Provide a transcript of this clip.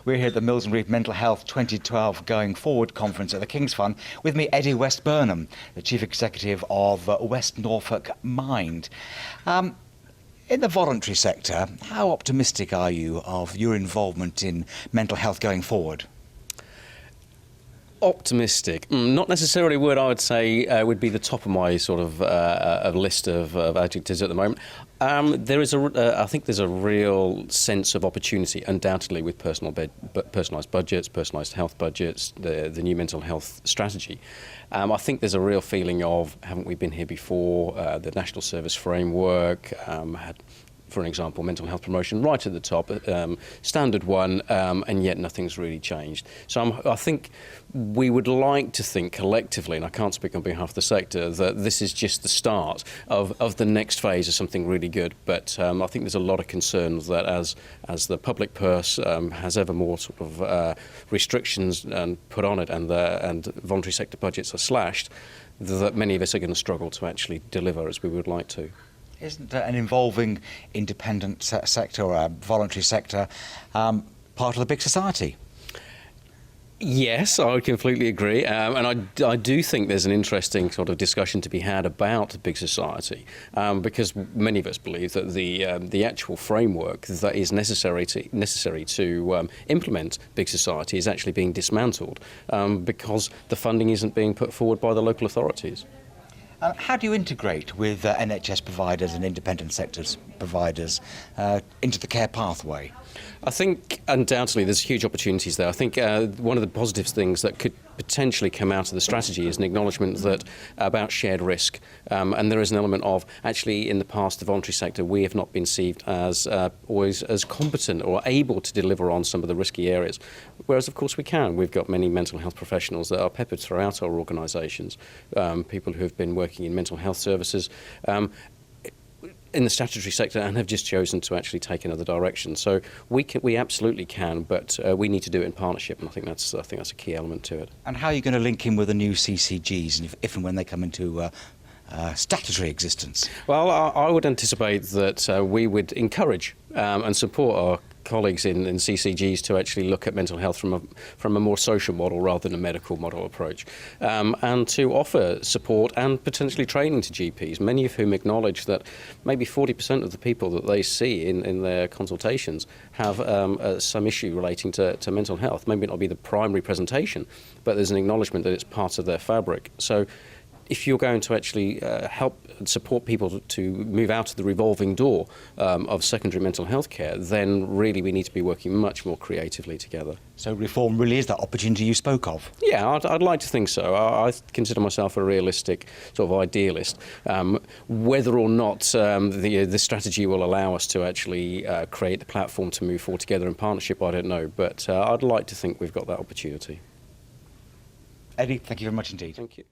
We're here at the Mills and Reeve Mental Health 2012 Going Forward Conference at the King's Fund. With me, Eddie West Burnham, the Chief Executive of West Norfolk MIND. In the voluntary sector, how optimistic are you of your involvement in mental health going forward? Optimistic, not necessarily a word I would say would be the top of my sort of list of adjectives at the moment. I think there's a real sense of opportunity, undoubtedly, with personalised budgets, personalised health budgets, the new mental health strategy. I think there's a real feeling of, haven't we been here before? The National Service Framework had, for an example, mental health promotion right at the top, standard one, and yet nothing's really changed. So I think we would like to think collectively, and I can't speak on behalf of the sector, that this is just the start of the next phase of something really good. But I think there's a lot of concern that as the public purse has ever more sort of restrictions put on it, and voluntary sector budgets are slashed, that many of us are going to struggle to actually deliver as we would like to. Isn't an involving independent sector or a voluntary sector part of the big society? Yes, I would completely agree, and I do think there's an interesting sort of discussion to be had about big society, because many of us believe that the actual framework that is necessary to implement big society is actually being dismantled because the funding isn't being put forward by the local authorities. How do you integrate with NHS providers and independent sectors providers into the care pathway? I think undoubtedly there's huge opportunities there. I think one of the positive things that could potentially come out of the strategy is an acknowledgement that about shared risk, and there is an element of, actually, in the past, the voluntary sector, we have not been seen as always as competent or able to deliver on some of the risky areas, whereas of course we can. We've got many mental health professionals that are peppered throughout our organisations, people who have been working in mental health services in the statutory sector and have just chosen to actually take another direction. So we absolutely can, but we need to do it in partnership, and I think that's a key element to it. And how are you going to link in with the new CCGs, and if and when they come into statutory existence? Well, I would anticipate that we would encourage and support our colleagues in CCGs to actually look at mental health from a more social model rather than a medical model approach, and to offer support and potentially training to GPs, many of whom acknowledge that maybe 40% of the people that they see in their consultations have some issue relating to mental health. Maybe not be the primary presentation, but there's an acknowledgement that it's part of their fabric. So if you're going to actually help and support people to move out of the revolving door of secondary mental health care, then really we need to be working much more creatively together. So reform really is that opportunity you spoke of? Yeah, I'd like to think so. I consider myself a realistic sort of idealist. Whether or not the strategy will allow us to actually create the platform to move forward together in partnership, I don't know, but I'd like to think we've got that opportunity. Eddie, thank you very much indeed. Thank you.